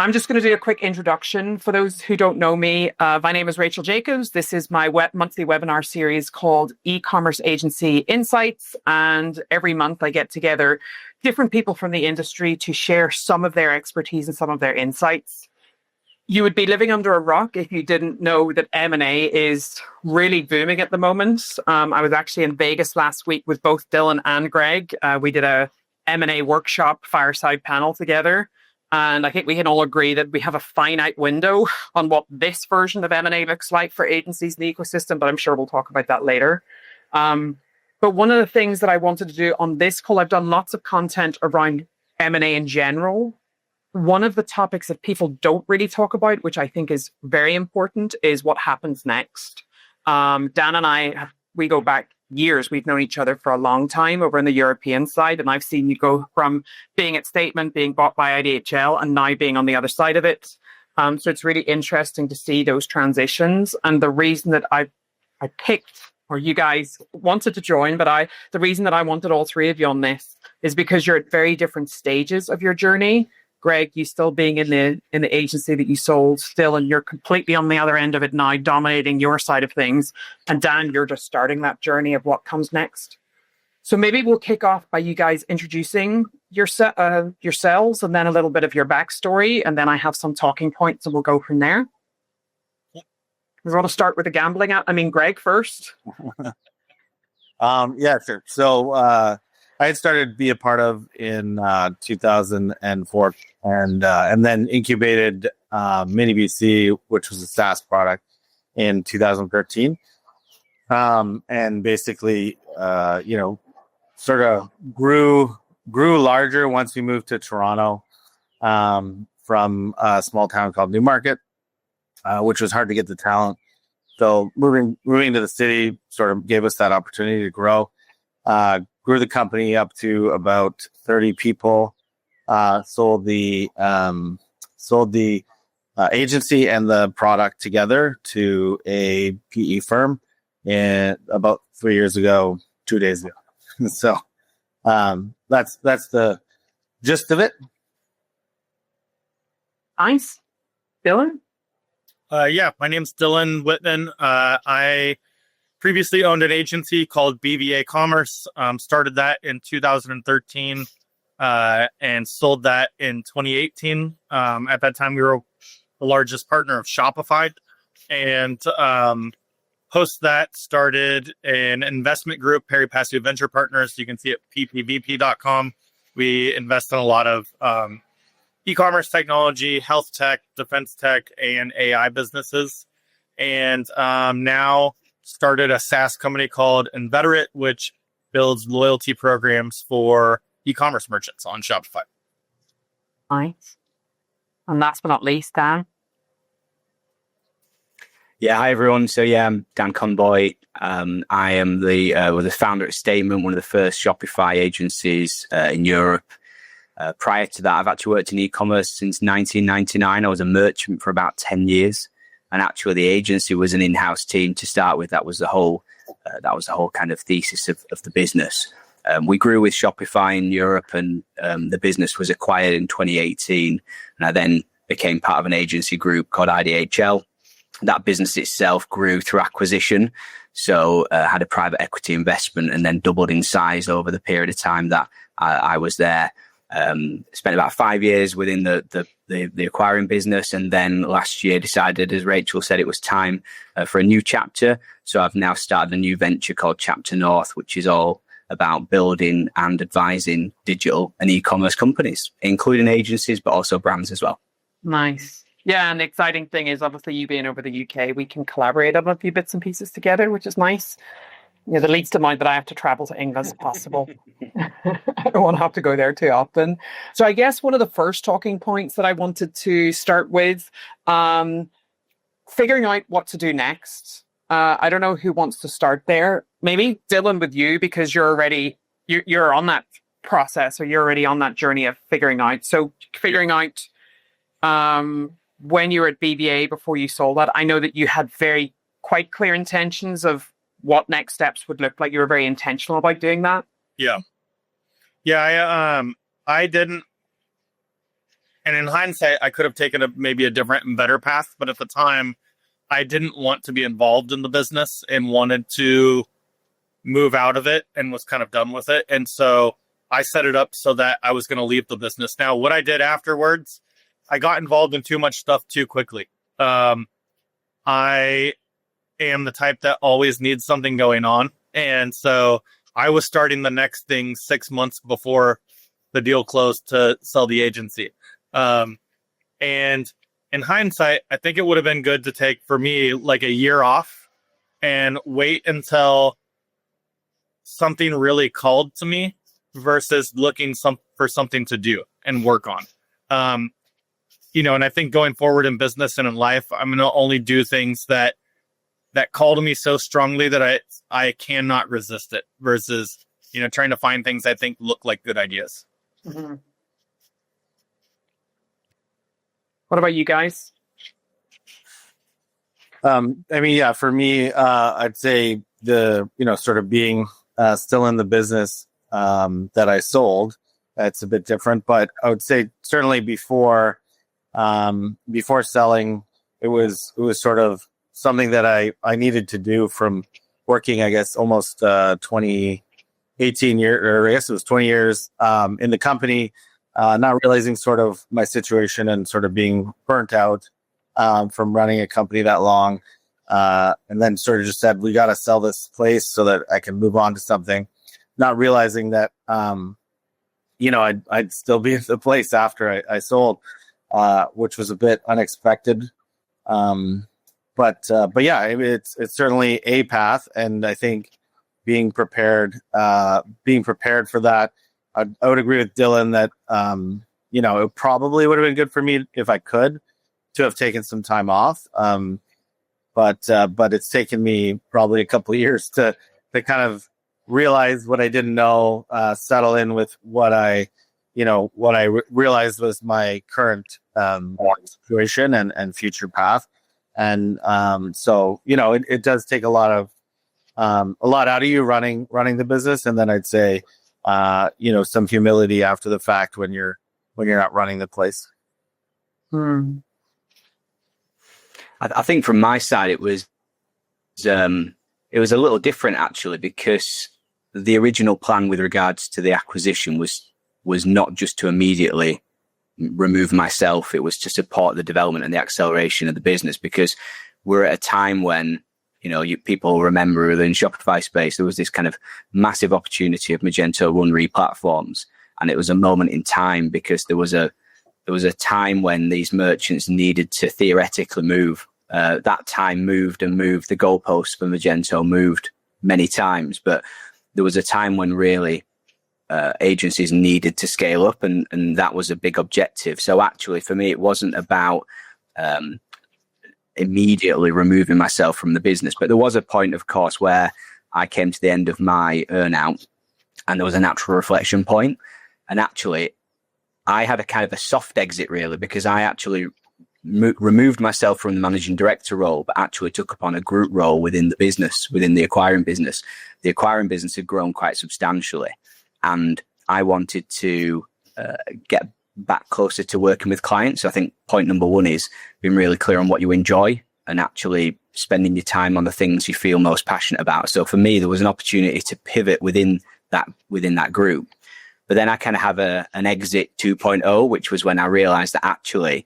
I'm just going to do a quick introduction for those who don't know me. My name is Rachel Jacobs. This is my monthly webinar series called E-commerce Agency Insights. And every month I get together different people from the industry to share some of their expertise and some of their insights. You would be living under a rock if you didn't know that M&A is really booming at the moment. I was actually in Vegas last week with both Dylan and Greg. We did a M&A workshop fireside panel together. And I think we can all agree that we have a finite window on what this version of M&A looks like for agencies in the ecosystem, but I'm sure we'll talk about that later. But one of the things that I wanted to do on this call, I've done lots of content around M&A in general. One of the topics that people don't really talk about, which I think is very important, is what happens next. Dan and we go back years. We've known each other for a long time over on the European side, and I've seen you go from being at Statement, being bought by IDHL, and now being on the other side of it. So it's really interesting to see those transitions. And the reason that I picked, or you guys wanted to join, but the reason that I wanted all three of you on this is because you're at very different stages of your journey. Greg, you still being in the agency that you sold still, and you're completely on the other end of it now, dominating your side of things. And Dan, you're just starting that journey of what comes next. So maybe we'll kick off by you guys introducing yourselves and then a little bit of your backstory. And then I have some talking points and we'll go from there. We want to start with the gambling. Greg first. Yeah, sure. So I had started to be a part of in 2004 and then incubated Mini BC, which was a SaaS product, in 2013. And basically, sort of grew larger once we moved to Toronto from a small town called Newmarket, which was hard to get the talent. So moving to the city sort of gave us that opportunity to grow. Grew the company up to about 30 people. Sold the agency and the product together to a PE firm about 3 years ago, 2 days ago. So that's the gist of it. Nice. Dylan? Yeah, my name's Dylan Whitman. I previously owned an agency called BVA Ecommerce. Started that in 2013 and sold that in 2018. At that time, we were the largest partner of Shopify. And post that, started an investment group, Perry Passive Venture Partners. You can see it at ppvp.com. We invest in a lot of e-commerce technology, health tech, defense tech, and AI businesses. And now started a SaaS company called Inveterate, which builds loyalty programs for e-commerce merchants on Shopify. Nice. And last but not least, Dan. Yeah, hi everyone. So yeah, I'm Dan Conboy. I am the founder at Statement, one of the first Shopify agencies in Europe. Prior to that, I've actually worked in e-commerce since 1999. I was a merchant for about 10 years. And actually, the agency was an in-house team to start with. That was the whole kind of thesis of the business. We grew with Shopify in Europe, and the business was acquired in 2018. And I then became part of an agency group called IDHL. That business itself grew through acquisition, so had a private equity investment, and then doubled in size over the period of time that I was there. Spent about 5 years within the acquiring business, and then last year decided, as Rachel said, it was time for a new chapter. So I've now started a new venture called Chapter North, which is all about building and advising digital and e-commerce companies, including agencies, but also brands as well. Nice. Yeah, and the exciting thing is, obviously, you being over the UK, we can collaborate on a few bits and pieces together, which is nice. The least amount that I have to travel to England as possible. I don't want to have to go there too often. So I guess one of the first talking points that I wanted to start with, figuring out what to do next. I don't know who wants to start there. Maybe Dylan with you, because you're on that process, or you're already on that journey of figuring out. So figuring out when you were at BVA before you sold that, I know that you had quite clear intentions of what next steps would look like. You were very intentional about doing that. Yeah. I didn't And in hindsight, I could have taken maybe a different and better path. But at the time, I didn't want to be involved in the business and wanted to move out of it and was kind of done with it. And so I set it up so that I was going to leave the business. Now, what I did afterwards, I got involved in too much stuff too quickly. I am the type that always needs something going on. And so I was starting the next thing 6 months before the deal closed to sell the agency. And in hindsight, I think it would have been good to take, for me, like a year off and wait until something really called to me versus looking for something to do and work on. And I think going forward in business and in life, I'm going to only do things that call to me so strongly that I cannot resist it versus, trying to find things I think look like good ideas. Mm-hmm. What about you guys? For me, I'd say sort of being still in the business that I sold, that's a bit different. But I would say certainly before selling, it was sort of something that I needed to do from working, I guess, almost 18 years, or I guess it was 20 years in the company, not realizing sort of my situation and sort of being burnt out from running a company that long. And then sort of just said, we got to sell this place so that I can move on to something, not realizing that, I'd still be in the place after I sold, which was a bit unexpected. But yeah, it's certainly a path. And I think being prepared for that, I would agree with Dylan that, it probably would have been good for me if I could to have taken some time off. But it's taken me probably a couple of years to kind of realize what I didn't know, settle in with what I realized was my current situation and future path. And so it does take a lot out of you running the business. And then I'd say some humility after the fact when you're not running the place. I think from my side, it was a little different actually, because the original plan with regards to the acquisition was not just to immediately remove myself. It was to support the development and the acceleration of the business, because we're at a time when, people remember within Shopify space, there was this kind of massive opportunity of Magento run re-platforms. And it was a moment in time because there was a time when these merchants needed to theoretically move. That time moved. The goalposts for Magento moved many times, but there was a time when really agencies needed to scale up, and that was a big objective. So actually, for me, it wasn't about immediately removing myself from the business, but there was a point, of course, where I came to the end of my earnout, and there was a natural reflection point. And actually, I had a kind of a soft exit, really, because I actually removed myself from the managing director role, but actually took upon a group role within the business, within the acquiring business. The acquiring business had grown quite substantially, and I wanted to get back closer to working with clients. So I think point number one is being really clear on what you enjoy and actually spending your time on the things you feel most passionate about. So for me, there was an opportunity to pivot within that group. But then I kind of have an exit 2.0, which was when I realized that actually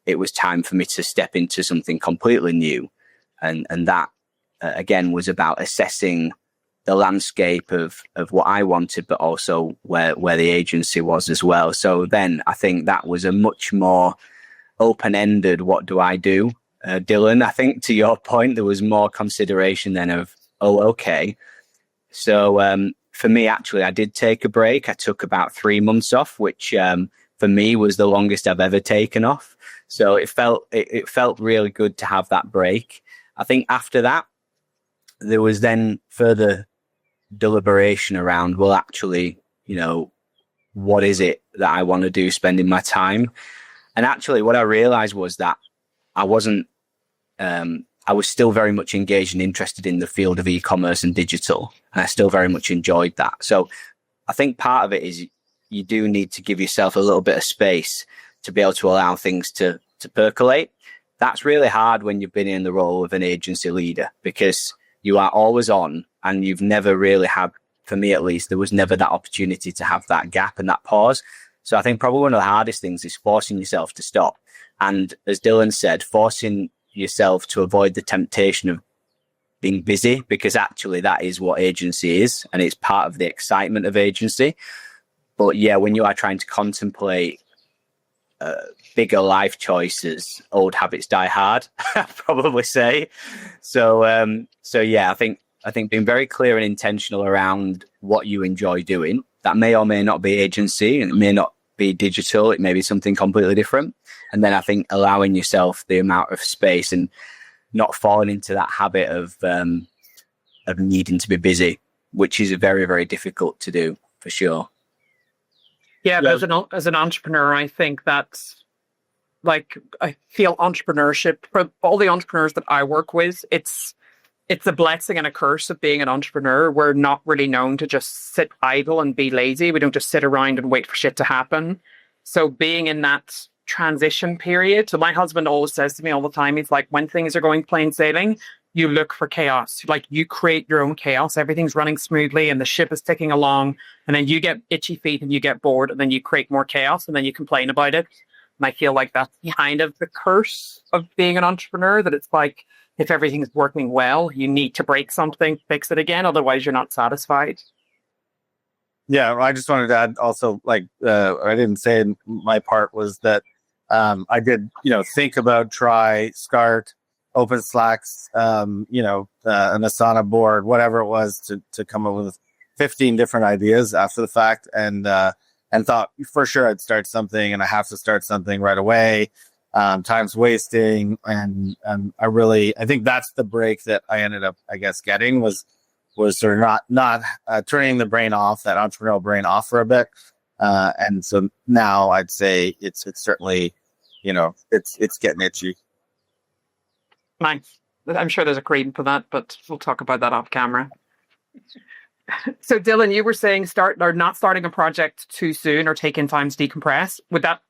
it was time for me to step into something completely new. And that, again, was about assessing the landscape of what I wanted, but also where the agency was as well. So then I think that was a much more open-ended, what do I do? Dylan, I think to your point, there was more consideration then of, okay. So for me, actually, I did take a break. I took about 3 months off, which for me was the longest I've ever taken off. So it felt really good to have that break. I think after that, there was then further deliberation around, well, actually, what is it that I want to do spending my time? And actually what I realized was that I wasn't, I was still very much engaged and interested in the field of e-commerce and digital. And I still very much enjoyed that. So I think part of it is you do need to give yourself a little bit of space to be able to allow things to percolate. That's really hard when you've been in the role of an agency leader, because you are always on, and you've never really had, for me at least, there was never that opportunity to have that gap and that pause. So I think probably one of the hardest things is forcing yourself to stop. And as Dylan said, forcing yourself to avoid the temptation of being busy, because actually that is what agency is, and it's part of the excitement of agency. But yeah, when you are trying to contemplate bigger life choices, old habits die hard, I'd probably say. So yeah, I think being very clear and intentional around what you enjoy doing, that may or may not be agency, and it may not be digital, it may be something completely different. And then I think allowing yourself the amount of space and not falling into that habit of needing to be busy, which is very, very difficult to do for sure. Yeah, but as an entrepreneur, I think that's like, I feel entrepreneurship, for all the entrepreneurs that I work with, it's a blessing and a curse of being an entrepreneur. We're not really known to just sit idle and be lazy. We don't just sit around and wait for shit to happen. So being in that transition period, so my husband always says to me all the time, he's like, when things are going plain sailing, you look for chaos. Like, you create your own chaos. Everything's running smoothly and the ship is ticking along. And then you get itchy feet and you get bored, and then you create more chaos and then you complain about it. And I feel like that's kind of the curse of being an entrepreneur, that it's like, if everything's working well, you need to break something, fix it again. Otherwise, you're not satisfied. Yeah, I just wanted to add also, like, I didn't say in my part was that I did, think about, try, start, open Slacks, an Asana board, whatever it was, to come up with 15 different ideas after the fact, and thought for sure I'd start something, and I have to start something right away. Time's wasting, and I think that's the break that I ended up, I guess, getting was sort of not turning the brain off, that entrepreneurial brain off for a bit, and so now I'd say it's certainly, it's getting itchy. Nice. I'm sure there's a reason for that, but we'll talk about that off camera. So Dylan, you were saying not starting a project too soon or taking time to decompress. Would that,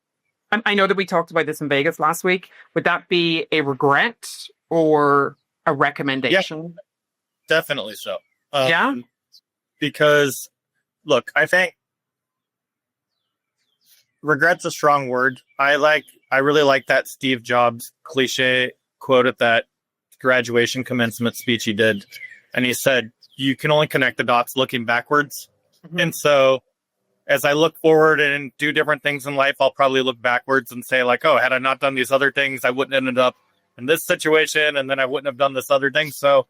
I know that we talked about this in Vegas last week, would that be a regret or a recommendation? Yeah, definitely so. Yeah? Because, look, I think regret's a strong word. I really like that Steve Jobs cliche quote at that graduation commencement speech he did. And he said, you can only connect the dots looking backwards. Mm-hmm. And so as I look forward and do different things in life, I'll probably look backwards and say, like, oh, had I not done these other things, I wouldn't have ended up in this situation, and then I wouldn't have done this other thing. So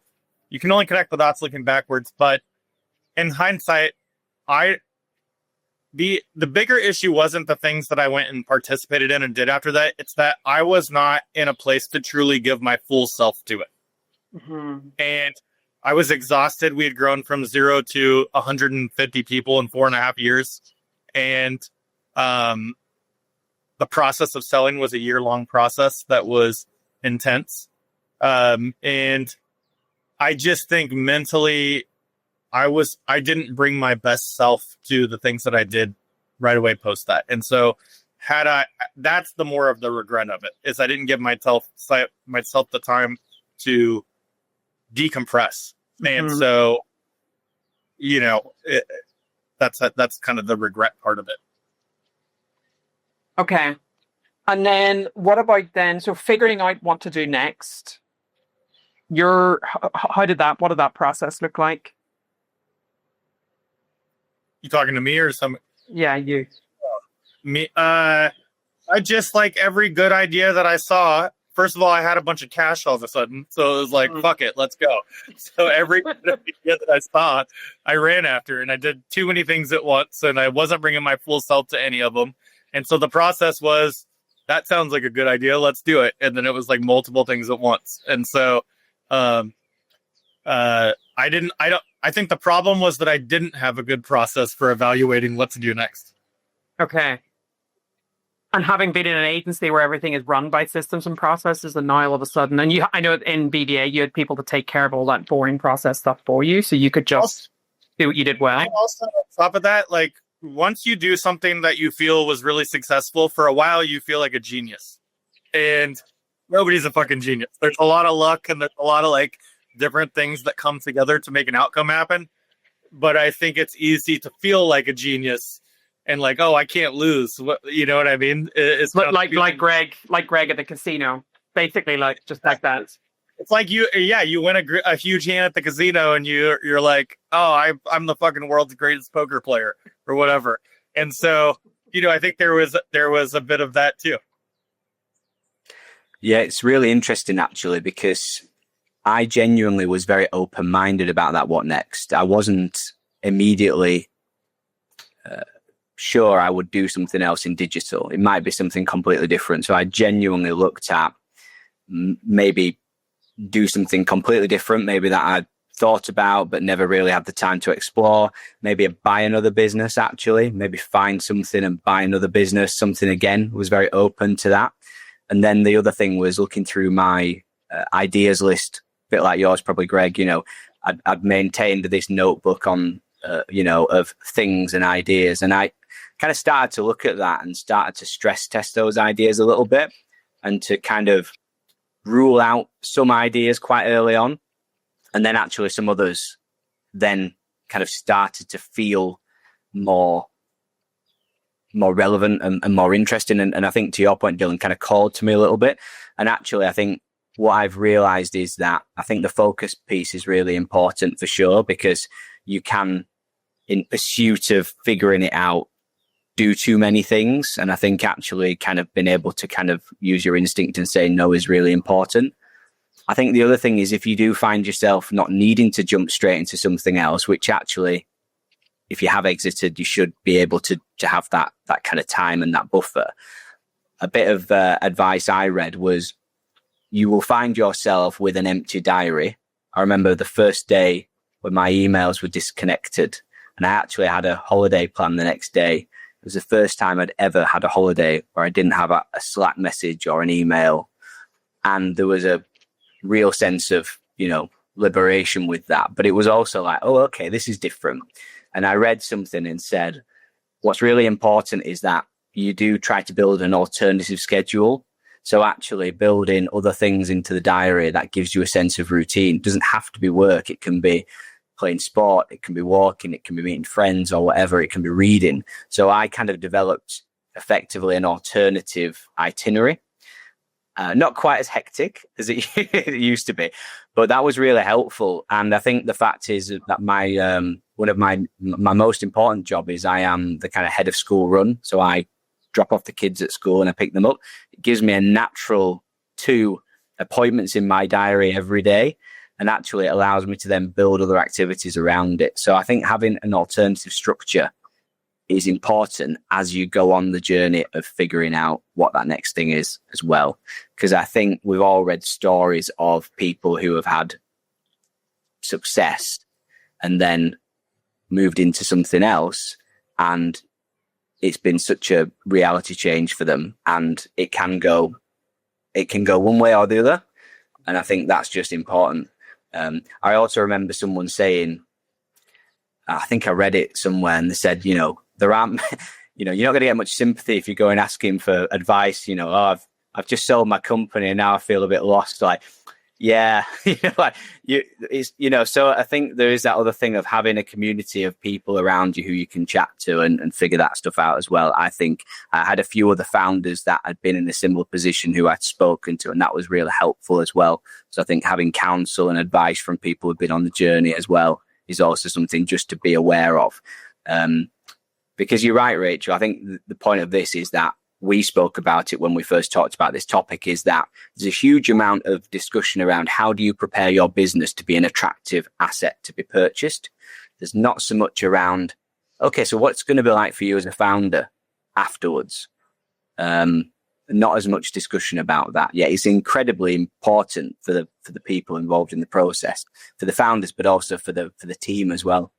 you can only connect the dots looking backwards. But in hindsight, the bigger issue wasn't the things that I went and participated in and did after that. It's that I was not in a place to truly give my full self to it. Mm-hmm. And I was exhausted. We had grown from 0 to 150 people in 4.5 years. And the process of selling was a year-long process that was intense. And I just think mentally, I didn't bring my best self to the things that I did right away post that. And so that's the more of the regret of it, is I didn't give myself the time to decompress. Mm-hmm. And so, that's kind of the regret part of it. Okay. And then what about then? So figuring out what to do next, what did that process look like? You talking to me or some? Yeah, you. Me. I just, like every good idea that I saw. First of all, I had a bunch of cash all of a sudden, so it was like, fuck it, let's go. So every good idea that I saw, I ran after, and I did too many things at once, and I wasn't bringing my full self to any of them. And so the process was, that sounds like a good idea, let's do it. And then it was like multiple things at once. And so, I think the problem was that I didn't have a good process for evaluating what to do next. Okay. And having been in an agency where everything is run by systems and processes, and now all of a sudden, and I know in BDA you had people to take care of all that boring process stuff for you, so you could just do what you did well. And also, on top of that, like, once you do something that you feel was really successful, for a while you feel like a genius. And nobody's a fucking genius. There's a lot of luck and there's a lot of like different things that come together to make an outcome happen. But I think it's easy to feel like a genius and like, oh, I can't lose. What, you know what I mean? It's like Greg at the casino, basically, like just like that. It's like you win a huge hand at the casino and you're like, oh, I'm the fucking world's greatest poker player or whatever. And so, I think there was a bit of that too. Yeah, it's really interesting actually, because I genuinely was very open-minded about that. What next? I wasn't immediately sure I would do something else in digital. It might be something completely different. So I genuinely looked at maybe do something completely different, maybe that I'd thought about but never really had the time to explore. Maybe buy another business, actually. Maybe find something and buy another business, something again. Was very open to that. And then the other thing was looking through my ideas list, a bit like yours, probably, Greg. I'd maintained this notebook on, of things and ideas. And I kind of started to look at that and started to stress test those ideas a little bit and to kind of rule out some ideas quite early on. And then actually some others then kind of started to feel more relevant and more interesting. And I think to your point, Dylan, kind of called to me a little bit. And actually, I think what I've realized is that I think the focus piece is really important for sure, because you can, in pursuit of figuring it out, do too many things. And I think actually kind of being able to kind of use your instinct and say no is really important. I think the other thing is if you do find yourself not needing to jump straight into something else, which actually, if you have exited, you should be able to have that kind of time and that buffer. A bit of advice I read was you will find yourself with an empty diary. I remember the first day when my emails were disconnected and I actually had a holiday plan the next day. It was the first time I'd ever had a holiday where I didn't have a Slack message or an email. And there was a real sense of, liberation with that. But it was also like, oh, okay, this is different. And I read something and said, what's really important is that you do try to build an alternative schedule. So actually building other things into the diary that gives you a sense of routine. It doesn't have to be work. It can be playing sport. It can be walking. It can be meeting friends or whatever. It can be reading. So I kind of developed effectively an alternative itinerary. Not quite as hectic as it used to be, but that was really helpful. And I think the fact is that my one of my most important job is I am the kind of head of school run. So I drop off the kids at school and I pick them up. It gives me a natural 2 appointments in my diary every day. And actually it allows me to then build other activities around it. So I think having an alternative structure is important as you go on the journey of figuring out what that next thing is as well. Because I think we've all read stories of people who have had success and then moved into something else. And it's been such a reality change for them. And it can go one way or the other. And I think that's just important. I also remember someone saying, I think I read it somewhere, and they said, there aren't, you're not going to get much sympathy if you go and ask him for advice. I've just sold my company and now I feel a bit lost. Like, yeah, so I think there is that other thing of having a community of people around you who you can chat to and figure that stuff out as well. I think I had a few other founders that had been in a similar position who I'd spoken to, and that was really helpful as well. So I think having counsel and advice from people who've been on the journey as well is also something just to be aware of. Because you're right, Rachel. I think the point of this is that we spoke about it when we first talked about this topic, is that there's a huge amount of discussion around how do you prepare your business to be an attractive asset to be purchased. There's not so much around, okay, so what's going to be like for you as a founder afterwards? Not as much discussion about that. Yeah, it's incredibly important for the people involved in the process, for the founders, but also for the team as well.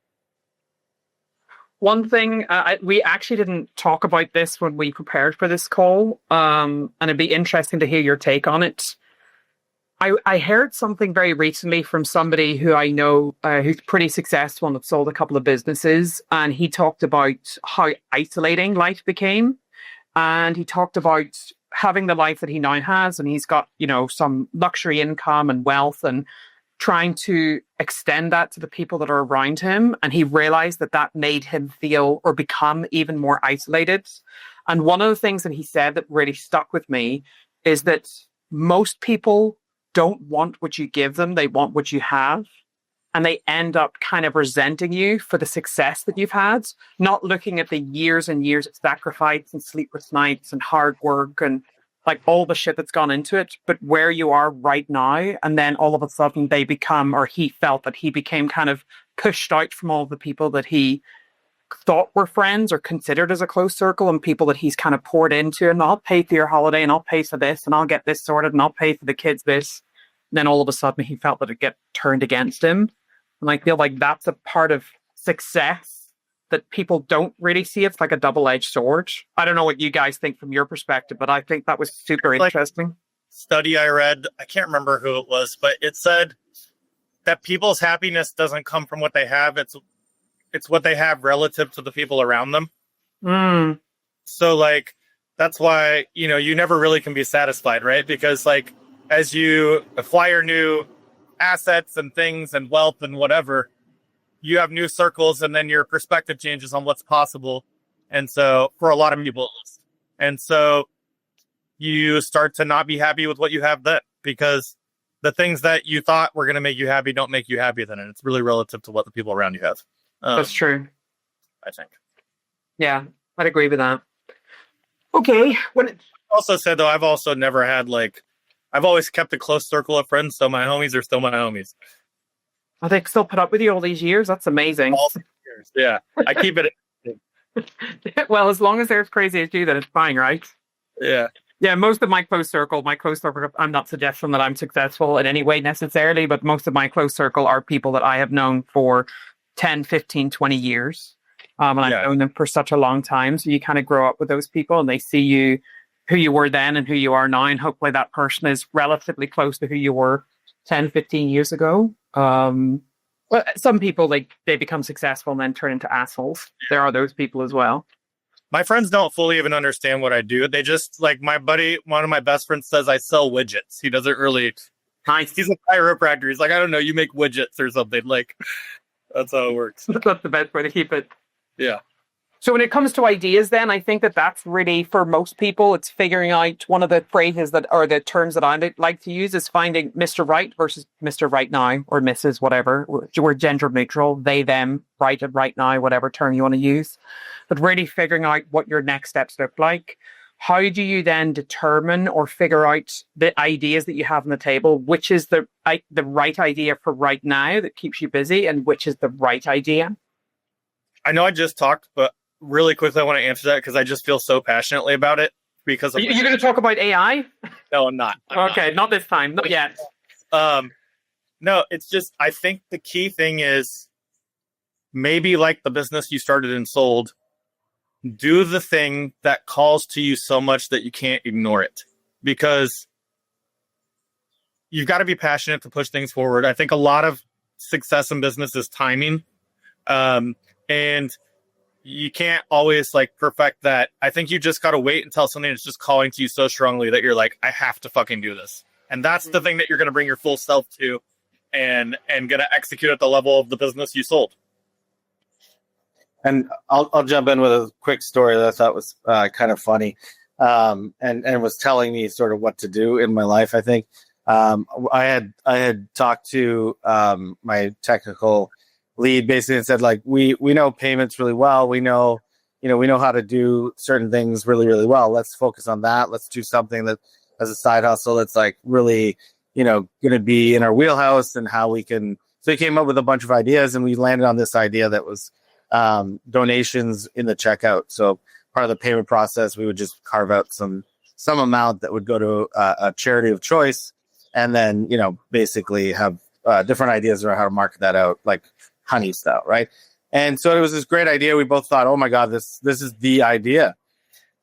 One thing, we actually didn't talk about this when we prepared for this call, and it'd be interesting to hear your take on it. I heard something very recently from somebody who I know who's pretty successful and have sold a couple of businesses. And he talked about how isolating life became. And he talked about having the life that he now has. And he's got, some luxury income and wealth and trying to extend that to the people that are around him. And he realized that that made him feel or become even more isolated. And one of the things that he said that really stuck with me is that most people don't want what you give them. They want what you have. And they end up kind of resenting you for the success that you've had, not looking at the years and years of sacrifice and sleepless nights and hard work and like all the shit that's gone into it, but where you are right now. And then all of a sudden they become, or he felt that he became kind of pushed out from all the people that he thought were friends or considered as a close circle and people that he's kind of poured into. And I'll pay for your holiday and I'll pay for this and I'll get this sorted and I'll pay for the kids this. And then all of a sudden he felt that it get turned against him. And I feel like that's a part of success that people don't really see. It's like a double-edged sword. I don't know what you guys think from your perspective, but I think that was super interesting. Study I read, I can't remember who it was, but it said that people's happiness doesn't come from what they have. It's what they have relative to the people around them. Mm. So like, that's why, you never really can be satisfied, right? Because like, as you acquire new assets and things and wealth and whatever, you have new circles and then your perspective changes on what's possible. And so for a lot of people, and so you start to not be happy with what you have then, because the things that you thought were going to make you happy don't make you happy then. And it's really relative to what the people around you have. That's true. I think. Yeah, I'd agree with that. Okay. Also said though, I've also never had I've always kept a close circle of friends. So my homies are still my homies. Oh, they still put up with you all these years? That's amazing. All these years. Yeah. I keep it. Well, as long as they're as crazy as you, then it's fine, right? Yeah. Yeah, most of my close circle, I'm not suggesting that I'm successful in any way necessarily, but most of my close circle are people that I have known for 10, 15, 20 years. And I've known them for such a long time. So you kind of grow up with those people and they see you, who you were then and who you are now. And hopefully that person is relatively close to who you were 10, 15 years ago. Well, some people, they become successful and then turn into assholes. There are those people as well. My friends don't fully even understand what I do. They just, my buddy, one of my best friends says I sell widgets. He doesn't really... Nice. He's a chiropractor. He's like, I don't know, you make widgets or something. That's how it works. That's the best way to keep it. Yeah. So when it comes to ideas, then I think that's really, for most people, it's figuring out one of the phrases that, or the terms that I like to use is finding Mr. Right versus Mr. Right Now or Mrs. whatever. We're gender neutral, they, them, right and right now, whatever term you want to use. But really figuring out what your next steps look like. How do you then determine or figure out the ideas that you have on the table? Which is the right idea for right now that keeps you busy, and which is the right idea? I know I just talked, but really quickly I want to answer that because I just feel so passionately about it. Because you're going to talk about AI? No, I'm not. Okay, not this time. Not yet. No, it's just, I think the key thing is maybe like the business you started and sold, do the thing that calls to you so much that you can't ignore it, because you've got to be passionate to push things forward. I think a lot of success in business is timing. And you can't always perfect that. I think you just got to wait until something is just calling to you so strongly that you're like, I have to fucking do this. And that's the thing that you're going to bring your full self to and going to execute at the level of the business you sold. And I'll jump in with a quick story that I thought was kind of funny, and was telling me sort of what to do in my life. I think I had talked to my technical lead basically and said, we know payments really well. We know how to do certain things really, really well. Let's focus on that. Let's do something that as a side hustle that's really, going to be in our wheelhouse and how we can. So he came up with a bunch of ideas, and we landed on this idea that was donations in the checkout. So part of the payment process, we would just carve out some amount that would go to a charity of choice, and then basically have different ideas around how to market that out, like honey style, right? And so it was this great idea. We both thought, oh my god, this is the idea.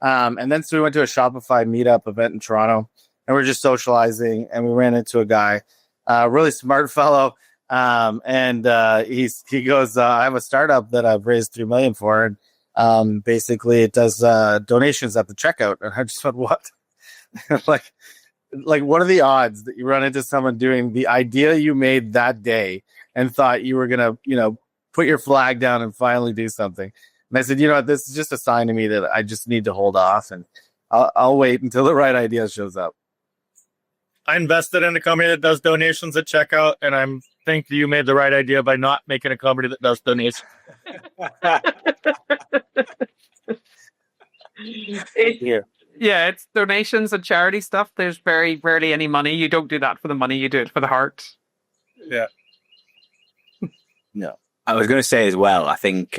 And then so we went to a Shopify meetup event in Toronto, and we're just socializing, and we ran into a guy, really smart fellow. And he goes, I have a startup that I've raised $3 million for. And basically it does donations at the checkout. And I just went, what? like, what are the odds that you run into someone doing the idea you made that day and thought you were going to, put your flag down and finally do something? And I said, you know what, this is just a sign to me that I just need to hold off, and I'll wait until the right idea shows up. I invested in a company that does donations at checkout, and I think you made the right idea by not making a company that does donations. Yeah, it's donations and charity stuff. There's very rarely any money. You don't do that for the money. You do it for the heart. Yeah. No, I was going to say as well, I think,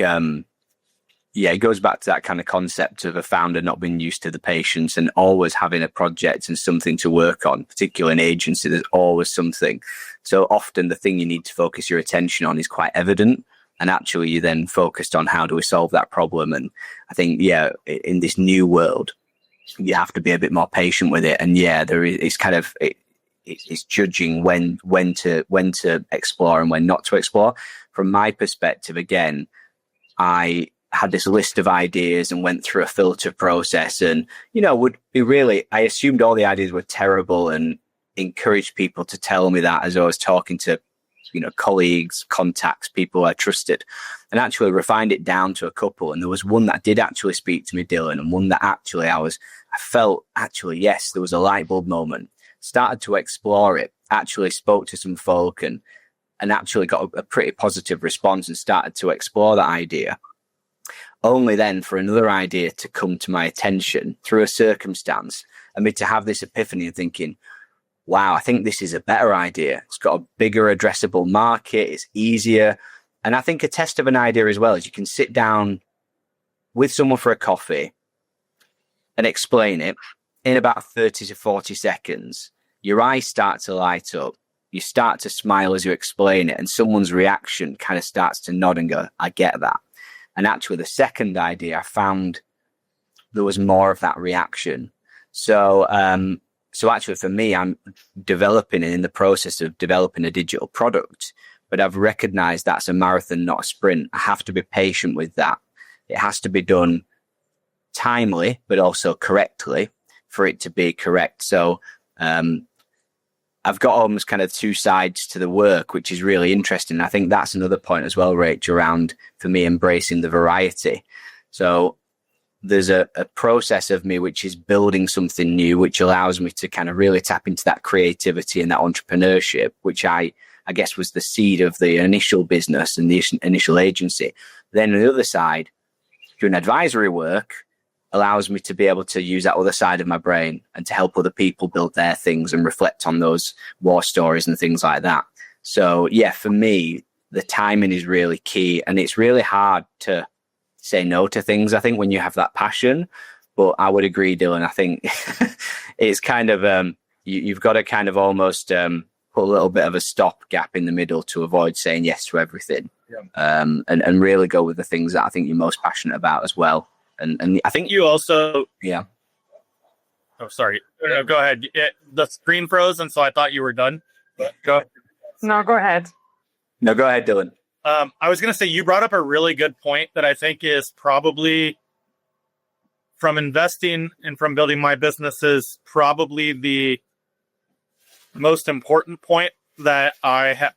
it goes back to that kind of concept of a founder not being used to the patience and always having a project and something to work on, particularly in agency. There's always something. So often the thing you need to focus your attention on is quite evident. And actually you then focused on how do we solve that problem. And I think, in this new world, you have to be a bit more patient with it. And there is kind of, it's judging when to explore and when not to explore. From my perspective, again, I had this list of ideas and went through a filter process, and I assumed all the ideas were terrible and encouraged people to tell me that as I was talking to colleagues, contacts, people I trusted, and actually refined it down to a couple. And there was one that did actually speak to me, Dylan, and one that actually I felt yes, there was a light bulb moment. Started to explore it, actually spoke to some folk and actually got a pretty positive response and started to explore that idea. Only then for another idea to come to my attention through a circumstance and me to have this epiphany and thinking, wow, I think this is a better idea. It's got a bigger addressable market. It's easier. And I think a test of an idea as well is you can sit down with someone for a coffee and explain it in about 30 to 40 seconds. Your eyes start to light up. You start to smile as you explain it, and someone's reaction kind of starts to nod and go, I get that. And actually the second idea, I found there was more of that reaction. So actually for me, I'm developing and in the process of developing a digital product, but I've recognized that's a marathon, not a sprint. I have to be patient with that. It has to be done timely, but also correctly for it to be correct. So, I've got almost kind of two sides to the work, which is really interesting. I think that's another point as well, Rach, around for me embracing the variety. So there's a process of me which is building something new, which allows me to kind of really tap into that creativity and that entrepreneurship, which I guess was the seed of the initial business and the initial agency. Then on the other side, doing advisory work allows me to be able to use that other side of my brain and to help other people build their things and reflect on those war stories and things like that. So for me, the timing is really key, and it's really hard to say no to things, I think, when you have that passion. But I would agree, Dylan, I think it's kind of, you've got to kind of almost put a little bit of a stop gap in the middle to avoid saying yes to everything. And really go with the things that I think you're most passionate about as well. And I think you also, yeah. Oh, sorry. No, go ahead. The screen froze, and so I thought you were done. But go. No, go ahead. No, go ahead, Dylan. I was going to say you brought up a really good point that I think is probably, from investing and from building my businesses, probably the most important point that I have.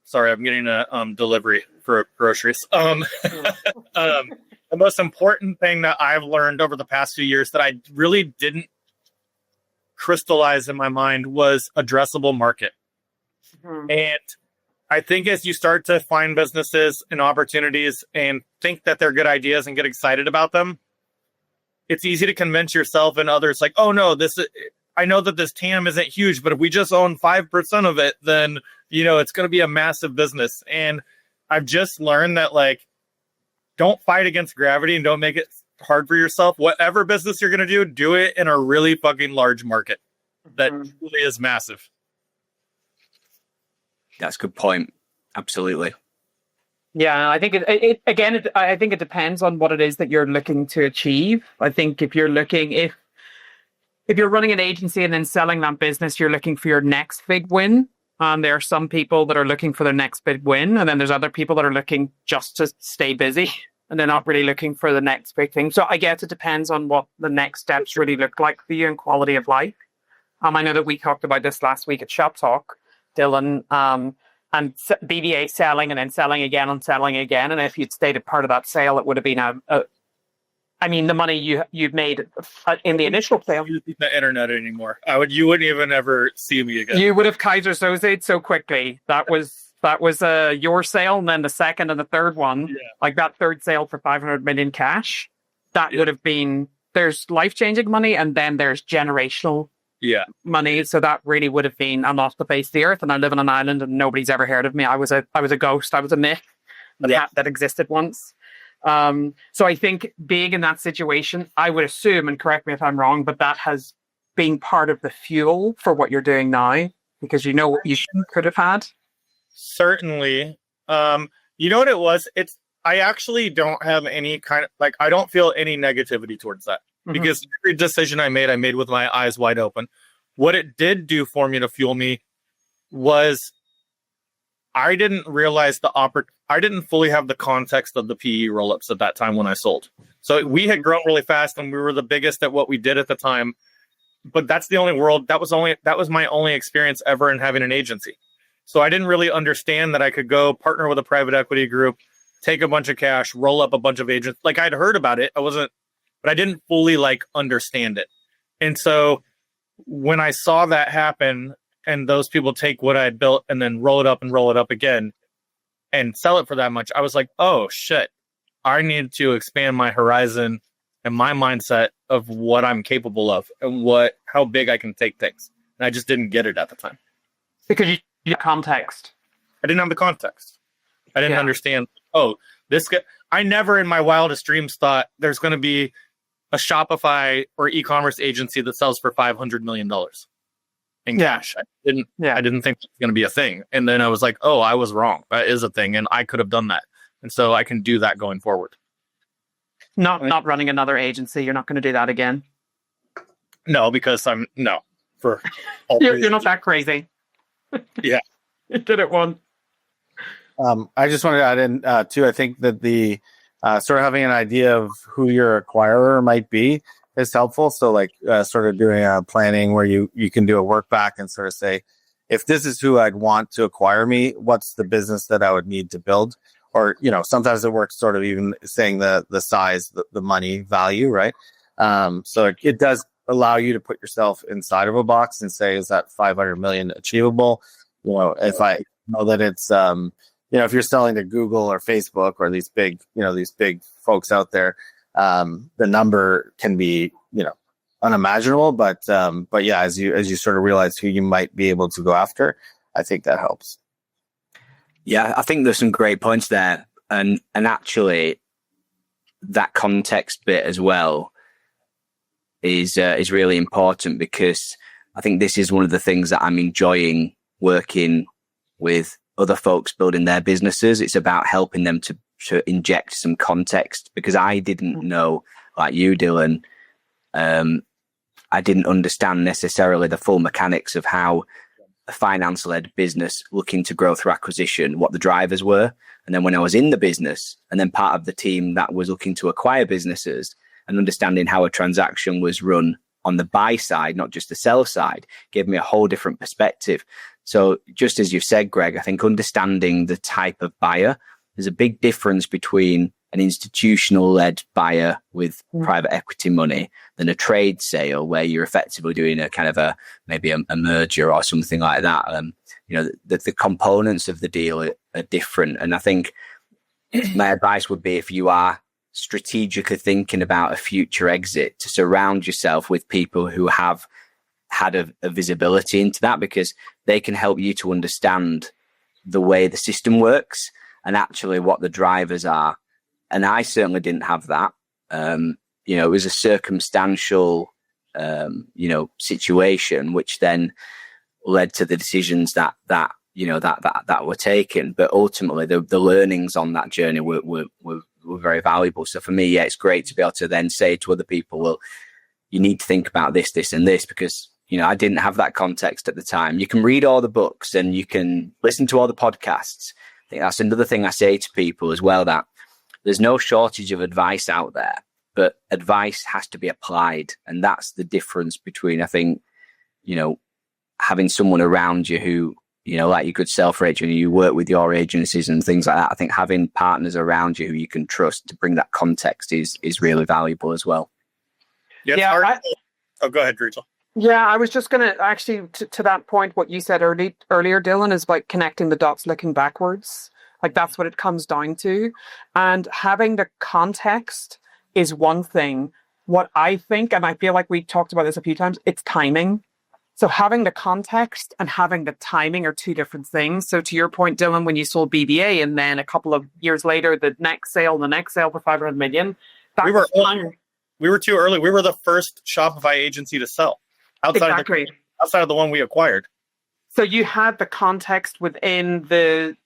Sorry, I'm getting a delivery for groceries. The most important thing that I've learned over the past few years that I really didn't crystallize in my mind was addressable market. Mm-hmm. And I think as you start to find businesses and opportunities and think that they're good ideas and get excited about them, it's easy to convince yourself and others like, oh no, I know that this TAM isn't huge, but if we just own 5% of it, then, it's going to be a massive business. And I've just learned that, don't fight against gravity and don't make it hard for yourself. Whatever business you're going to do it in a really fucking large market that really is massive. That's a good point. Absolutely. Yeah, I think I think it depends on what it is that you're looking to achieve. I think if if you're running an agency and then selling that business, you're looking for your next big win. There are some people that are looking for their next big win, and then there's other people that are looking just to stay busy, and they're not really looking for the next big thing. So I guess it depends on what the next steps really look like for you and quality of life. I know that we talked about this last week at Shop Talk, Dylan, and BVA selling and then selling again and selling again. And if you'd stayed a part of that sale, it would have been the money you've made in the initial sale. Use the internet anymore. You wouldn't even ever see me again. You would have Kaiser Soze so quickly. That was your sale, and then the second and the third one, like that third sale for 500 million cash. That would have been, there's life-changing money, and then there's generational money. So that really would have been, I'm off the face of the earth and I live on an island and nobody's ever heard of me. I was a ghost. I was a myth that existed once. So I think being in that situation, I would assume, and correct me if I'm wrong, but that has been part of the fuel for what you're doing now, because you know what you could have had. Certainly. You know what it was? I actually don't have any kind of, I don't feel any negativity towards that. Because every decision I made with my eyes wide open. What it did do for me to fuel me was I didn't realize I didn't fully have the context of the PE roll-ups at that time when I sold. So we had grown really fast and we were the biggest at what we did at the time. But that's the only that was my only experience ever in having an agency. So I didn't really understand that I could go partner with a private equity group, take a bunch of cash, roll up a bunch of agents. I'd heard about it. But I didn't fully understand it. And so when I saw that happen and those people take what I had built and then roll it up again and sell it for that much, I was like, oh shit, I need to expand my horizon and my mindset of what I'm capable of and how big I can take things. And I just didn't get it at the time. Because you had context. I didn't have the context. I didn't understand. I never in my wildest dreams thought there's going to be a Shopify or e-commerce agency that sells for $500 million in cash. I didn't think it was going to be a thing. And then I was like, oh, I was wrong. That is a thing. And I could have done that. And so I can do that going forward. Not running another agency. You're not going to do that again. No, because for all you're not that crazy. Yeah. You did it one. I just wanted to add in too. I think that the sort of having an idea of who your acquirer might be is helpful. So sort of doing a planning where you can do a work back and sort of say, if this is who I'd want to acquire me, what's the business that I would need to build? Or, sometimes it works sort of even saying the size, the money value, right? So it does allow you to put yourself inside of a box and say, is that 500 million achievable? If I know that it's, if you're selling to Google or Facebook or these big folks out there, the number can be, unimaginable. But yeah, as you sort of realize who you might be able to go after, I think that helps. Yeah, I think there's some great points there, and actually, that context bit as well is really important, because I think this is one of the things that I'm enjoying working with other folks building their businesses. It's about helping them to inject some context, because I didn't know, like you, Dylan, I didn't understand necessarily the full mechanics of how a finance-led business looking to grow through acquisition, what the drivers were. And then when I was in the business and then part of the team that was looking to acquire businesses and understanding how a transaction was run on the buy side, not just the sell side, gave me a whole different perspective. So just as you've said, Greg, I think understanding the type of buyer, there's a big difference between an institutional-led buyer with private equity money than a trade sale where you're effectively doing a kind of maybe a merger or something like that. The components of the deal are different. And I think my advice would be, if you are strategically thinking about a future exit, to surround yourself with people who have had a visibility into that, because they can help you to understand the way the system works and actually what the drivers are. And I certainly didn't have that. It was a circumstantial, situation, which then led to the decisions that were taken. But ultimately, the learnings on that journey were very valuable. So for me, it's great to be able to then say to other people, well, you need to think about this, this, and this, because, you know, I didn't have that context at the time. You can read all the books and you can listen to all the podcasts. I think that's another thing I say to people as well, that there's no shortage of advice out there, but advice has to be applied. And that's the difference between, I think, you know, having someone around you who, you know, like your good self, Rachel, you work with your agencies and things like that. I think having partners around you who you can trust to bring that context is really valuable as well. Yeah. Oh, go ahead, Rachel. Yeah, I was just going to actually, to that point, what you said earlier, Dylan, is like connecting the dots, looking backwards. Like that's what it comes down to. And having the context is one thing. What I think, and I feel like we talked about this a few times, it's timing. So having the context and having the timing are two different things. So to your point, Dylan, when you sold BVA and then a couple of years later, the next sale for 500 million, we were too early. We were the first Shopify agency to sell outside of the one we acquired. So you had the context within the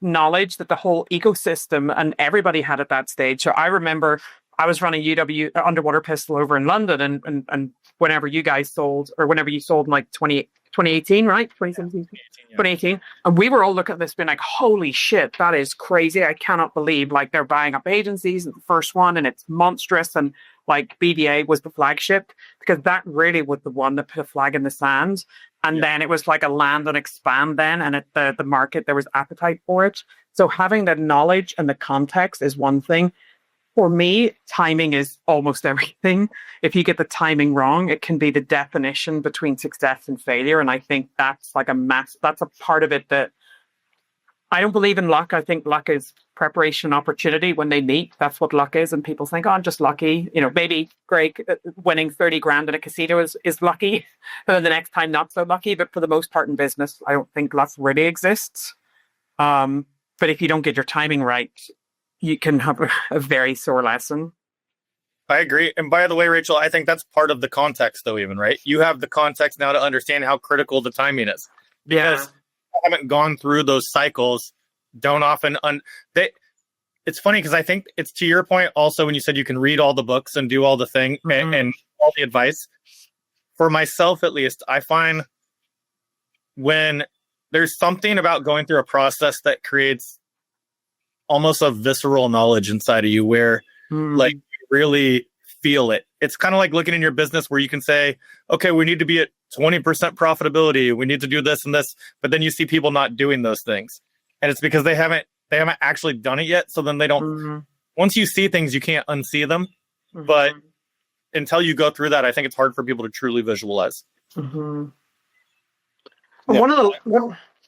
knowledge that the whole ecosystem and everybody had at that stage. So I remember I was running UW underwater pistol over in London, and whenever you guys sold, or whenever you sold in like 2018, right? 2017, 2018. And we were all looking at this being like, holy shit, that is crazy. I cannot believe like they're buying up agencies, and the first one, and it's monstrous. And like BDA was the flagship, because that really was the one that put a flag in the sand. And then it was like a land and expand then, and the market, there was appetite for it. So having the knowledge and the context is one thing. For me, timing is almost everything. If you get the timing wrong, it can be the definition between success and failure. And I think that's like that's a part of it that I don't believe in luck. I think luck is preparation and opportunity when they meet. That's what luck is. And people think, oh, I'm just lucky. You know, maybe Greg winning 30 grand in a casino is lucky. And then the next time, not so lucky. But for the most part in business, I don't think luck really exists. But if you don't get your timing right, you can have a very sore lesson. I agree. And by the way, Rachel, I think that's part of the context though, even, right? You have the context now to understand how critical the timing is. Because I haven't gone through those cycles, don't often... It's funny because I think it's to your point also when you said you can read all the books and do all the thing and all the advice. For myself, at least, I find when there's something about going through a process that creates almost a visceral knowledge inside of you where like you really feel it. It's kind of like looking in your business where you can say, okay, we need to be at 20% profitability. We need to do this and this. But then you see people not doing those things. And it's because they haven't actually done it yet. So then they don't, once you see things, you can't unsee them. But until you go through that, I think it's hard for people to truly visualize.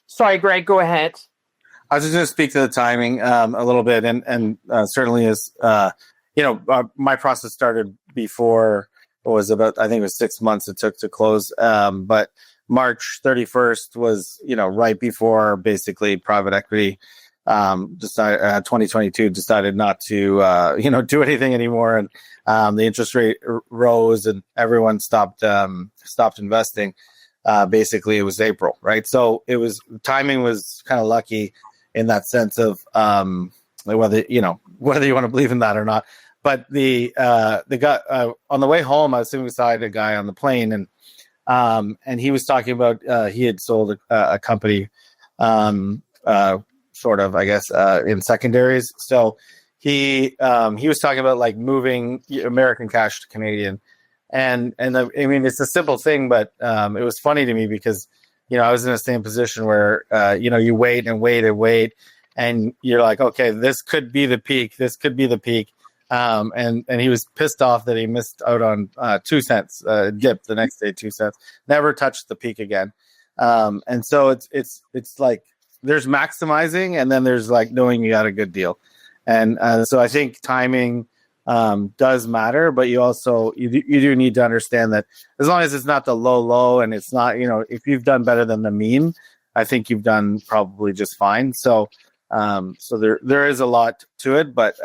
Sorry, Greg, go ahead. I was just going to speak to the timing a little bit, and certainly is, my process started before it was about, I think it was 6 months it took to close. But March 31st was, right before basically private equity decided 2022 decided not to, do anything anymore. And the interest rate rose and everyone stopped investing. Basically it was April, right? So timing was kind of lucky in that sense of whether you want to believe in that or not. But the guy on the way home, I was sitting beside a guy on the plane, and he was talking about he had sold a company, sort of, I guess, in secondaries. So he was talking about like moving American cash to Canadian, and I mean it's a simple thing, but it was funny to me because I was in the same position where, you wait and wait and wait, and you're like, okay, this could be the peak. This could be the peak. And he was pissed off that he missed out on 2 cents, dipped the next day 2 cents, never touched the peak again. And so it's like there's maximizing, and then there's like knowing you got a good deal. And so I think timing does matter, but you also you do need to understand that as long as it's not the low and it's not, if you've done better than the mean, I think you've done probably just fine. So there is a lot to it, but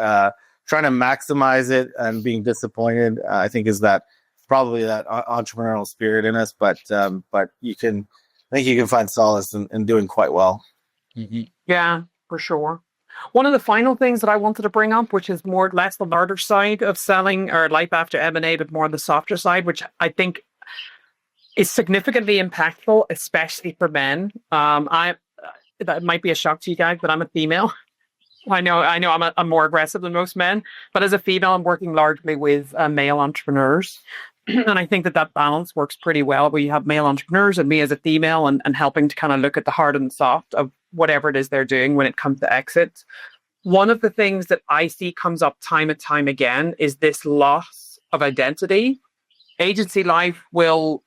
trying to maximize it and being disappointed, I think is that probably that entrepreneurial spirit in us, but I think you can find solace in doing quite well. Yeah, for sure. One of the final things that I wanted to bring up, which is more less the harder side of selling or life after M&A, but more on the softer side, which I think is significantly impactful, especially for men. That might be a shock to you guys, but I'm a female. I know I'm more aggressive than most men, but as a female, I'm working largely with male entrepreneurs. And I think that balance works pretty well, where you have male entrepreneurs and me as a female and helping to kind of look at the hard and soft of whatever it is they're doing when it comes to exit. One of the things that I see comes up time and time again is this loss of identity. Agency life will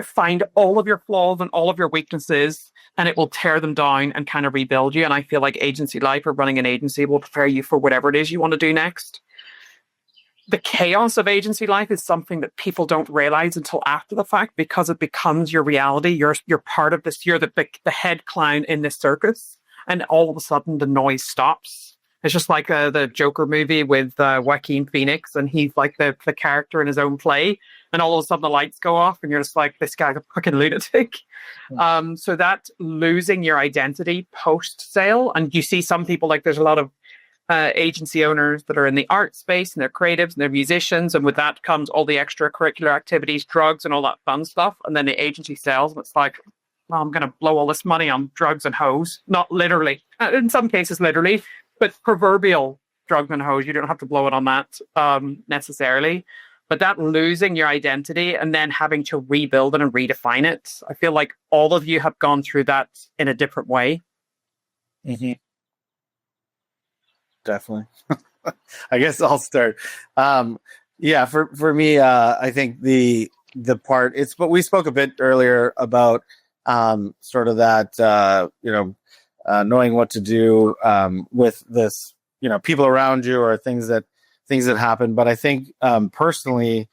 find all of your flaws and all of your weaknesses, and it will tear them down and kind of rebuild you. And I feel like agency life or running an agency will prepare you for whatever it is you want to do next. The chaos of agency life is something that people don't realize until after the fact, because it becomes your reality. You're part of this. You're the head clown in this circus, and all of a sudden the noise stops. It's just like the Joker movie with Joaquin Phoenix, and he's like the character in his own play, and all of a sudden the lights go off, and you're just like, this guy's a fucking lunatic. So that losing your identity post sale, and you see some people, like there's a lot of agency owners that are in the art space, and they're creatives and they're musicians, and with that comes all the extracurricular activities, drugs and all that fun stuff, and then the agency sells, and it's like, well, I'm going to blow all this money on drugs and hoes. Not literally, in some cases literally, but proverbial drugs and hoes. You don't have to blow it on that necessarily, but that losing your identity and then having to rebuild it and redefine it, I feel like all of you have gone through that in a different way. Mm-hmm. Definitely. I guess I'll start. Yeah, for me, I think the part but we spoke a bit earlier about sort of that knowing what to do with this, people around you or things that happen. But I think personally,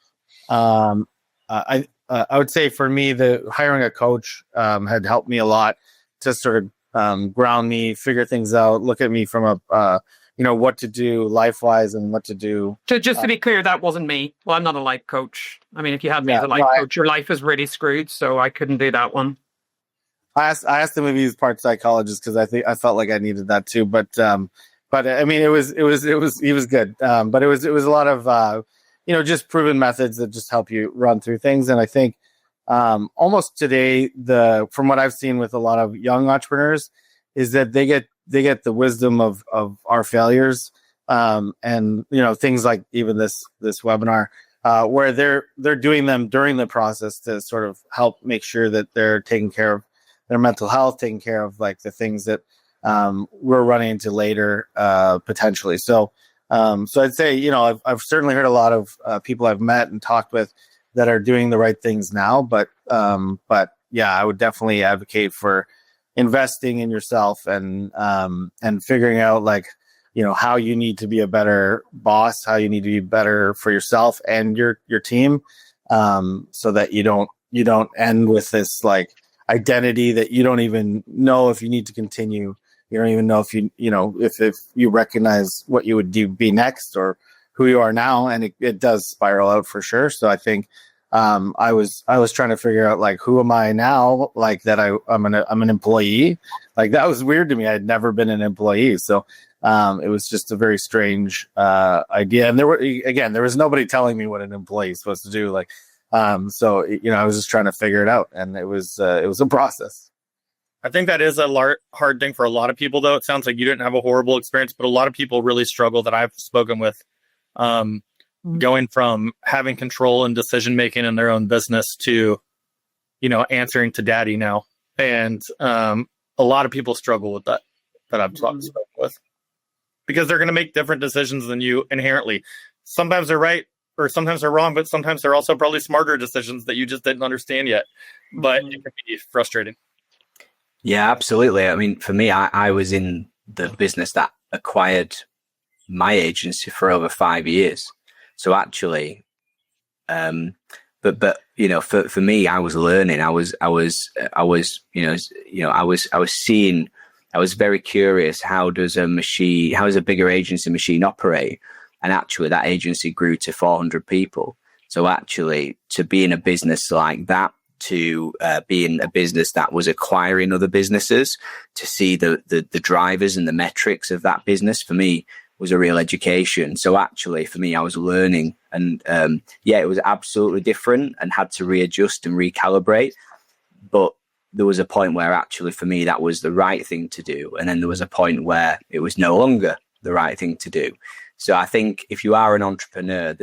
I would say for me, the hiring a coach had helped me a lot to sort of ground me, figure things out, look at me from a what to do life-wise and what to do. Just to be clear, that wasn't me. Well, I'm not a life coach. I mean, if you had me as a life coach, your life is really screwed, so I couldn't do that one. I asked him if he was part psychologist because I felt like I needed that too. But I mean, he was good. But it was a lot of just proven methods that just help you run through things. And I think almost today, from what I've seen with a lot of young entrepreneurs, is that they get the wisdom of our failures, and things like even this webinar, where they're doing them during the process to sort of help make sure that they're taking care of their mental health, taking care of like the things that we're running into later potentially. So I'd say I've certainly heard a lot of people I've met and talked with that are doing the right things now, but yeah, I would definitely advocate for investing in yourself and figuring out how you need to be a better boss, how you need to be better for yourself and your team, so that you don't end with this like identity that you don't even know if you need to continue. You don't even know if if you recognize what you would be next or who you are now, and it does spiral out for sure. So I think I was trying to figure out like, who am I now? Like that I'm an employee. Like that was weird to me. I had never been an employee. So it was just a very strange idea. And there was nobody telling me what an employee is supposed to do. Like, so I was just trying to figure it out, and it was a process. I think that is a hard thing for a lot of people, though. It sounds like you didn't have a horrible experience, but a lot of people really struggle that I've spoken with. Going from having control and decision making in their own business to, answering to daddy now. And a lot of people struggle with that I've spoken with, because they're going to make different decisions than you inherently. Sometimes they're right or sometimes they're wrong, but sometimes they're also probably smarter decisions that you just didn't understand yet. But it can be frustrating. Yeah, absolutely. I mean, for me, I was in the business that acquired my agency for over 5 years. So actually, but for me, I was learning. I was seeing. I was very curious. How does a bigger agency machine operate? And actually, that agency grew to 400 people. So actually, to be in a business like that to being a business that was acquiring other businesses, to see the drivers and the metrics of that business, for me, was a real education. So actually, for me, I was learning, and it was absolutely different and had to readjust and recalibrate. But there was a point where actually, for me, that was the right thing to do. And then there was a point where it was no longer the right thing to do. So I think if you are an entrepreneur,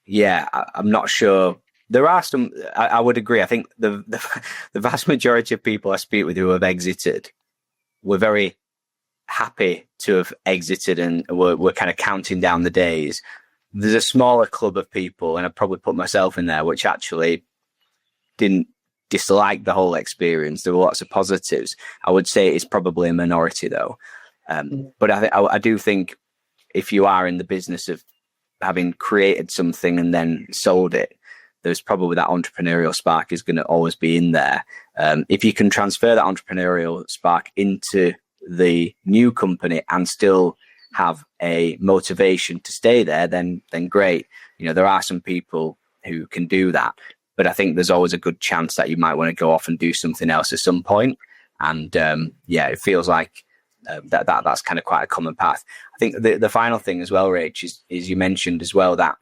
I'm not sure. There are some, I would agree. I think the vast majority of people I speak with who have exited were very happy to have exited, and we're kind of counting down the days. There's a smaller club of people, and I probably put myself in there, which actually didn't dislike the whole experience. There were lots of positives. I would say it's probably a minority though. But I do think if you are in the business of having created something and then sold it, there's probably that entrepreneurial spark is going to always be in there. If you can transfer that entrepreneurial spark into the new company and still have a motivation to stay there, then great. There are some people who can do that, but I think there's always a good chance that you might want to go off and do something else at some point. And it feels like that's kind of quite a common path. I think the final thing as well, Rach, is you mentioned as well that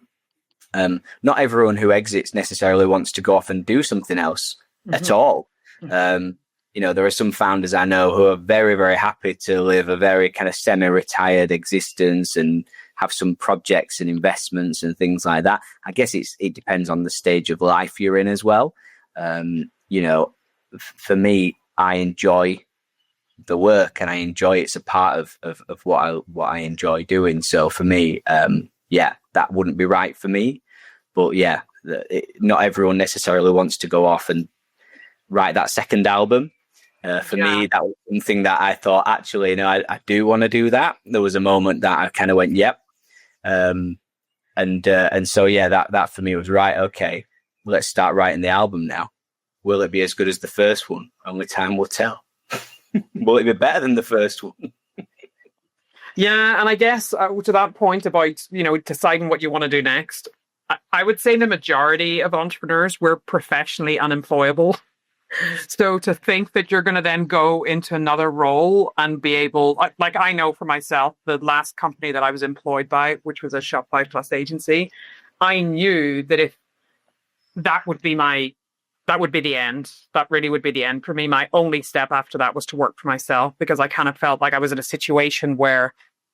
not everyone who exits necessarily wants to go off and do something else at all. There are some founders I know who are very, very happy to live a very kind of semi-retired existence and have some projects and investments and things like that. I guess it depends on the stage of life you're in as well. For me, I enjoy the work, and I enjoy it's a part of what I enjoy doing. So for me, that wouldn't be right for me. But not everyone necessarily wants to go off and write that second album. For me, that was something that I thought, actually, I do want to do that. There was a moment that I kind of went, yep. And so, that for me was right. Okay, let's start writing the album now. Will it be as good as the first one? Only time will tell. Will it be better than the first one? Yeah, and I guess to that point about, deciding what you want to do next, I would say the majority of entrepreneurs, we're professionally unemployable. So to think that you're going to then go into another role and be able, like I know for myself, the last company that I was employed by, which was a Shopify Plus agency, I knew that if that would be the end. That really would be the end for me. My only step after that was to work for myself, because I kind of felt like I was in a situation where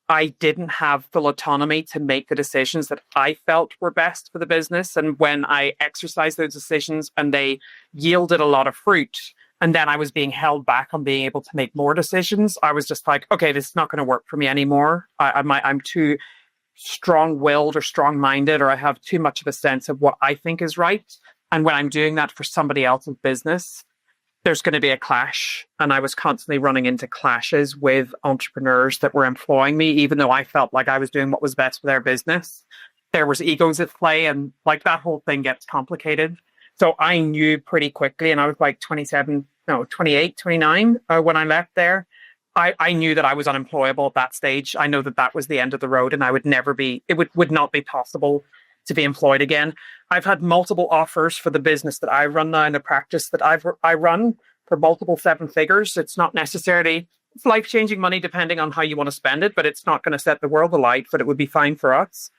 I didn't have full autonomy to make the decisions that I felt were best for the business. And when I exercised those decisions and they yielded a lot of fruit, and then I was being held back on being able to make more decisions, I was just like, okay, this is not going to work for me anymore. I'm too strong-willed or strong-minded, or I have too much of a sense of what I think is right. And when I'm doing that for somebody else's business, there's going to be a clash. And I was constantly running into clashes with entrepreneurs that were employing me, even though I felt like I was doing what was best for their business. There was egos at play, and like that whole thing gets complicated. So I knew pretty quickly, and I was like 28, 29 when I left there. I knew that I was unemployable at that stage. I know that was the end of the road, and it would not be possible to be employed again. I've had multiple offers for the business that I run now, and the practice that I run, for multiple seven figures. It's not necessarily, it's life-changing money depending on how you want to spend it, but it's not going to set the world alight, but it would be fine for us.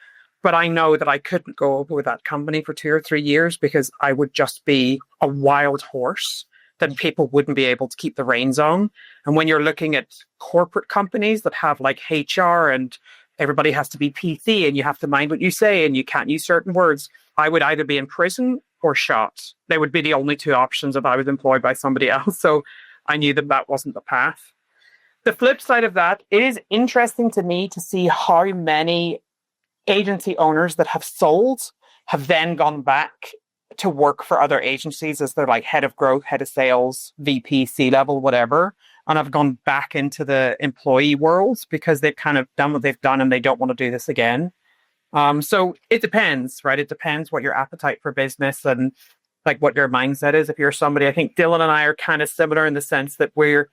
But I know that I couldn't go over with that company for 2 or 3 years, because I would just be a wild horse that people wouldn't be able to keep the reins on. And when you're looking at corporate companies that have like HR and everybody has to be PC and you have to mind what you say and you can't use certain words, I would either be in prison or shot. They would be the only two options if I was employed by somebody else. So I knew that wasn't the path. The flip side of that, it is interesting to me to see how many agency owners that have sold have then gone back to work for other agencies as their like head of growth, head of sales, VP, C-level, whatever. And I've gone back into the employee world because they've kind of done what they've done and they don't want to do this again. So it depends, right? It depends what your appetite for business and like what your mindset is. If you're somebody, I think Dylan and I are kind of similar in the sense that we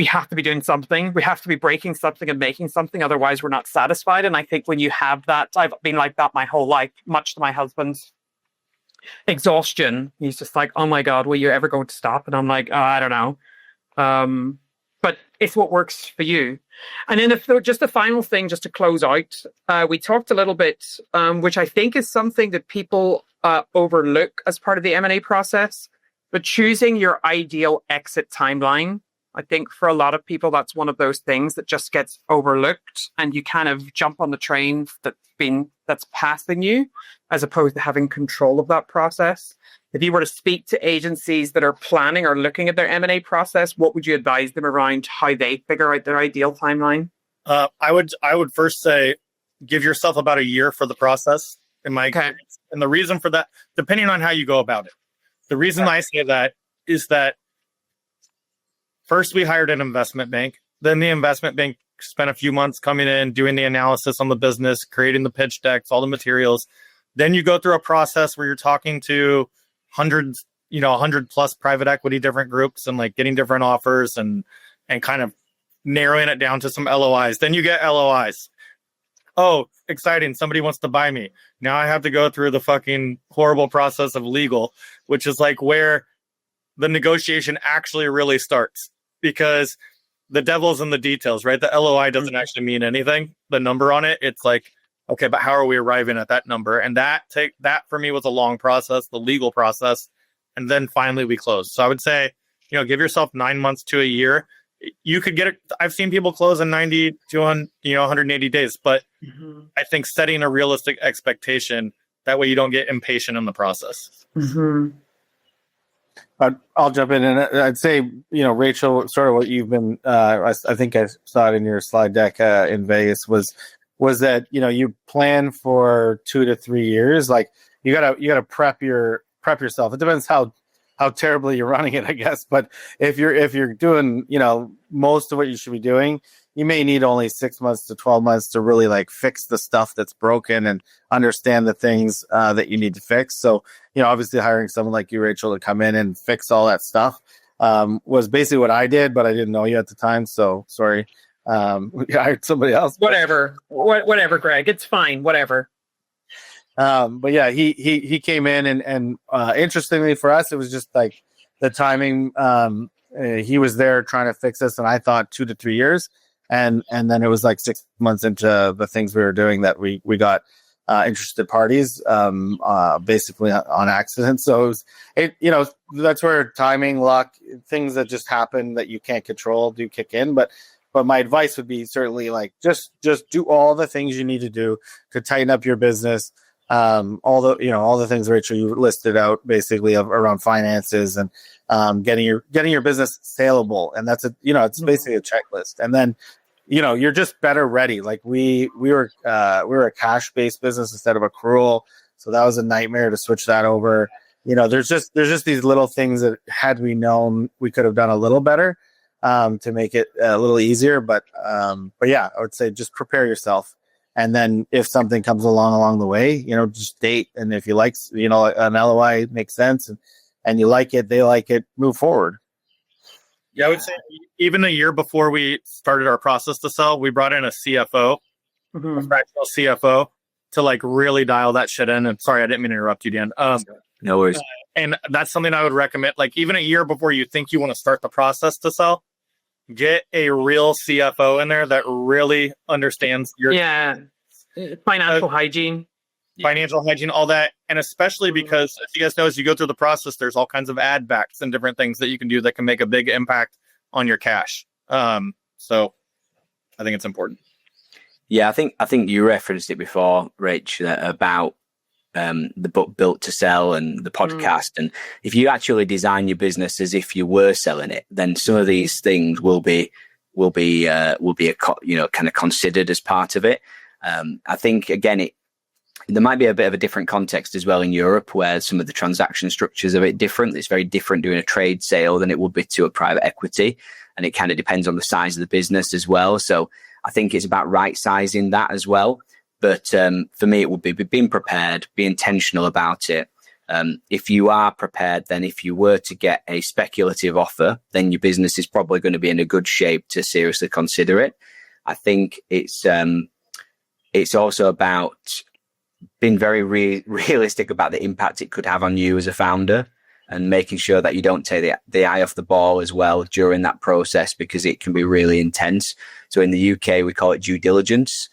have to be doing something. We have to be breaking something and making something. Otherwise, we're not satisfied. And I think when you have that, I've been like that my whole life, much to my husband's exhaustion. He's just like, oh my God, will you ever going to stop? And I'm like, I don't know. But it's what works for you. And then just the final thing, just to close out, we talked a little bit, which I think is something that people overlook as part of the M&A process, but choosing your ideal exit timeline. I think for a lot of people, that's one of those things that just gets overlooked, and you kind of jump on the train that's passing you, as opposed to having control of that process. If you were to speak to agencies that are planning or looking at their M&A process, what would you advise them around how they figure out their ideal timeline? I would first say, give yourself about a year for the process, in my experience. And the reason for that, depending on how you go about it, the reason I say that is that first we hired an investment bank. Then the investment bank spent a few months coming in, doing the analysis on the business, creating the pitch decks, all the materials. Then you go through a process where you're talking to 100 plus private equity different groups and like getting different offers and kind of narrowing it down to some LOIs. Then you get LOIs. Oh, exciting. Somebody wants to buy me. Now I have to go through the fucking horrible process of legal, which is like where the negotiation actually really starts, because the devil's in the details, right? The LOI doesn't actually mean anything. The number on it, it's like, okay, but how are we arriving at that number? And that for me was a long process, the legal process. And then finally we closed. So I would say, give yourself 9 months to a year. You could get it. I've seen people close in 90 to 180 days, but I think setting a realistic expectation, that way you don't get impatient in the process. I'll jump in, and I'd say, Rachel, sort of what you've been, I think I saw it in your slide deck in Vegas was that, you plan for 2 to 3 years. Like you gotta prep yourself. It depends how terribly you're running it, I guess. But if you're doing, most of what you should be doing, you may need only 6 months to 12 months to really like fix the stuff that's broken and understand the things that you need to fix. So, obviously hiring someone like you, Rachel, to come in and fix all that stuff was basically what I did, but I didn't know you at the time. So sorry. We hired somebody else. Whatever, Greg, it's fine. Whatever. But yeah, he came in and interestingly for us, it was just like the timing. He was there trying to fix this, and I thought 2 to 3 years. And then it was like 6 months into the things we were doing that we got interested parties basically on accident. So that's where timing, luck, things that just happen that you can't control do kick in. But my advice would be certainly like just do all the things you need to do to tighten up your business. All the things, Rachel, you listed out basically around finances and getting your business saleable, and that's it's basically a checklist. And then you're just better ready. Like we were a cash based business instead of accrual, so that was a nightmare to switch that over. There's just these little things that had we known we could have done a little better to make it a little easier. But yeah, I would say just prepare yourself. And then if something comes along the way, just date. And if you like, an LOI makes sense and you like it, they like it, move forward. Yeah, I would say even a year before we started our process to sell, we brought in a CFO, a fractional CFO, to like really dial that shit in. And sorry, I didn't mean to interrupt you, Dan. No worries. And that's something I would recommend. Like even a year before you think you want to start the process to sell, get a real CFO in there that really understands your financial hygiene, all that. And especially because, as you guys know, as you go through the process, there's all kinds of ad backs and different things that you can do that can make a big impact on your cash. So I think it's important. Yeah, I think you referenced it before, Rich, about the book Built to Sell and the podcast. And if you actually design your business as if you were selling it, then some of these things will be kind of considered as part of it. I think again, there might be a bit of a different context as well in Europe, where some of the transaction structures are a bit different. It's very different doing a trade sale than it would be to a private equity, and it kind of depends on the size of the business as well. So I think it's about right sizing that as well. But for me, it would be being prepared, be intentional about it. If you are prepared, then if you were to get a speculative offer, then your business is probably going to be in a good shape to seriously consider it. I think it's also about being very realistic about the impact it could have on you as a founder, and making sure that you don't take the eye off the ball as well during that process, because it can be really intense. So in the UK, we call it due diligence.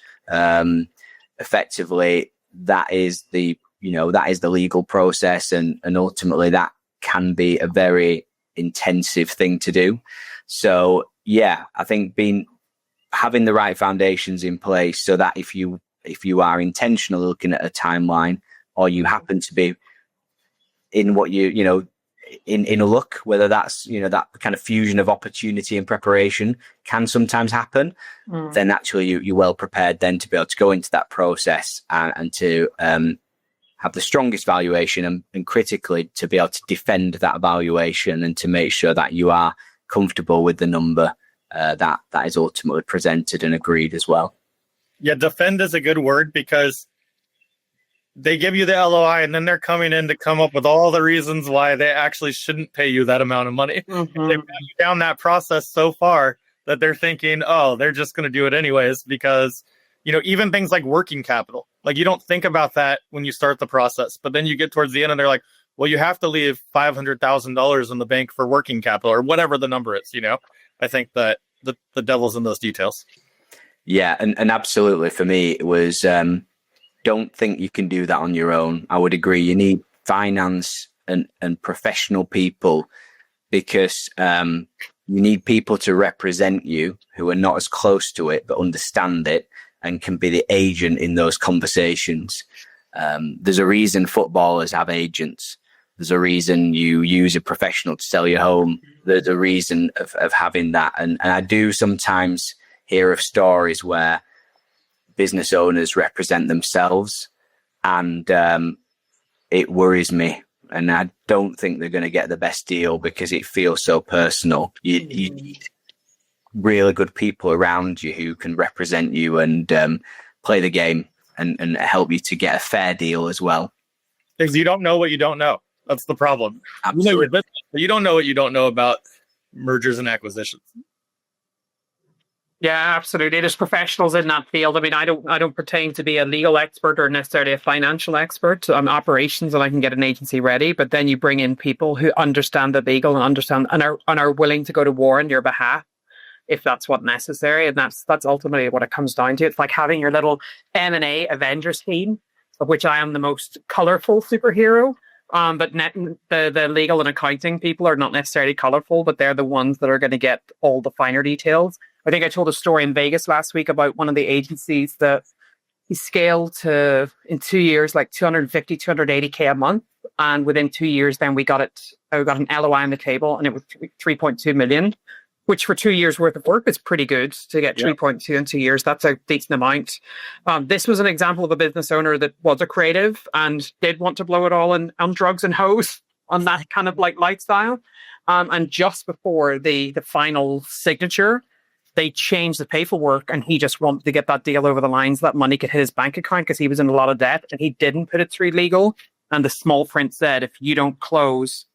Effectively, that is the legal process, and ultimately that can be a very intensive thing to do. So yeah, I think having the right foundations in place, so that if you are intentionally looking at a timeline, or you happen to be in what in a look, whether that's that kind of fusion of opportunity and preparation can sometimes happen, then actually you're well prepared then to be able to go into that process and to have the strongest valuation, and critically to be able to defend that valuation, and to make sure that you are comfortable with the number that is ultimately presented and agreed as well. Yeah, defend is a good word, because they give you the LOI and then they're coming in to come up with all the reasons why they actually shouldn't pay you that amount of money. Mm-hmm. They've got you down that process so far that they're thinking, oh, they're just going to do it anyways, because, even things like working capital, like you don't think about that when you start the process, but then you get towards the end and they're like, well, you have to leave $500,000 in the bank for working capital, or whatever the number is, I think that the devil's in those details. Yeah, and absolutely, for me, it was don't think you can do that on your own. I would agree. You need finance and professional people, because you need people to represent you who are not as close to it but understand it and can be the agent in those conversations. There's a reason footballers have agents. There's a reason you use a professional to sell your home. There's a reason of having that. And I do sometimes hear of stories where business owners represent themselves, and it worries me. And I don't think they're going to get the best deal, because it feels so personal. You need really good people around you who can represent you and play the game and help you to get a fair deal as well. Because you don't know what you don't know. That's the problem. Absolutely. You know your business, but you don't know what you don't know about mergers and acquisitions. Yeah, absolutely. There's professionals in that field. I mean, I don't pertain to be a legal expert or necessarily a financial expert. I'm operations, and I can get an agency ready. But then you bring in people who understand the legal and understand and are willing to go to war on your behalf if that's what's necessary. And that's ultimately what it comes down to. It's like having your little M&A Avengers team, of which I am the most colorful superhero. But the legal and accounting people are not necessarily colorful, but they're the ones that are going to get all the finer details. I think I told a story in Vegas last week about one of the agencies that he scaled to, in 2 years, like 250, 280K a month. And within 2 years, then we got an LOI on the table, and it was 3.2 million, which for 2 years worth of work is pretty good to get 3.2 in 2 years. That's a decent amount. This was an example of a business owner that was a creative and did want to blow it all on drugs and hoes, on that kind of like lifestyle. And just before the final signature, they changed the paperwork, and he just wanted to get that deal over the line so that money could hit his bank account, because he was in a lot of debt and he didn't put it through legal. And the small print said, if you don't close,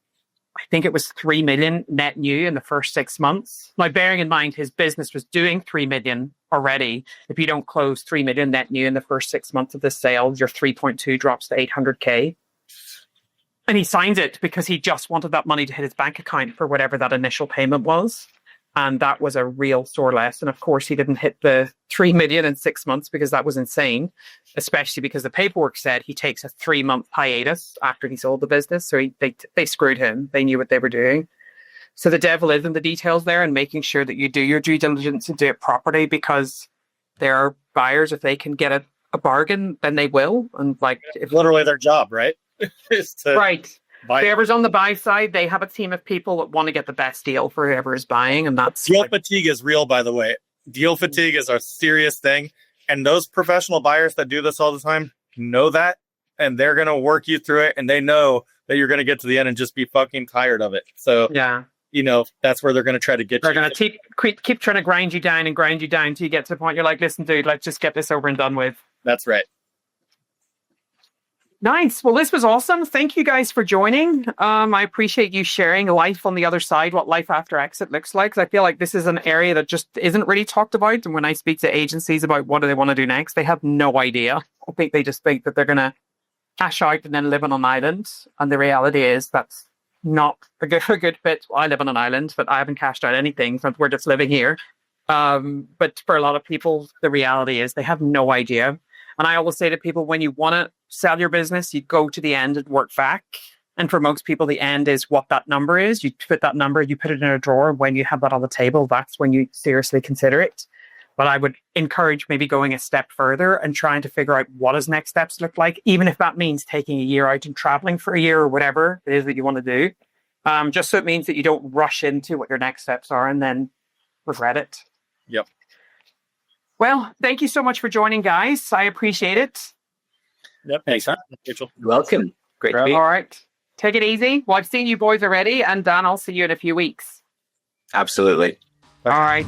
I think it was 3 million net new in the first 6 months. Now, bearing in mind his business was doing 3 million already. If you don't close 3 million net new in the first 6 months of the sale, your 3.2 drops to 800K. And he signed it because he just wanted that money to hit his bank account for whatever that initial payment was. And that was a real sore lesson. Of course, he didn't hit the 3 million in 6 months, because that was insane, especially because the paperwork said he takes a 3-month hiatus after he sold the business. So they screwed him. They knew what they were doing. So the devil is in the details there, and making sure that you do your due diligence and do it properly, because there are buyers, if they can get a bargain, then they will. And like, it's literally their job, right? Right. Buy. Whoever's on the buy side, they have a team of people that want to get the best deal for whoever is buying, and that's deal fatigue is real, by the way. Deal fatigue is a serious thing, and those professional buyers that do this all the time know that, and they're going to work you through it, and they know that you're going to get to the end and just be fucking tired of it. So yeah, that's where they're going to try to get they're you. They're going to keep trying to grind you down until you get to the point you're like, listen, dude, let's just get this over and done with. That's right. Nice. Well, this was awesome. Thank you guys for joining. I appreciate you sharing life on the other side, what life after exit looks like. 'Cause I feel like this is an area that just isn't really talked about. And when I speak to agencies about what do they want to do next, they have no idea. think they just think that they're going to cash out and then live on an island. And the reality is that's not a good fit. I live on an island, but I haven't cashed out anything. We're just living here. But for a lot of people, the reality is they have no idea. And I always say to people, when you want to sell your business, you go to the end and work back. And for most people, the end is what that number is. You put that number, you put it in a drawer. When you have that on the table, that's when you seriously consider it. But I would encourage maybe going a step further and trying to figure out what does next steps look like, even if that means taking a year out and traveling for a year or whatever it is that you want to do. Just so it means that you don't rush into what your next steps are and then regret it. Yep. Well, thank you so much for joining, guys. I appreciate it. Yep. Thanks, Rachel. You're welcome. Great to be here. All right. Take it easy. Well, I've seen you boys already. And Dan, I'll see you in a few weeks. Absolutely. All right.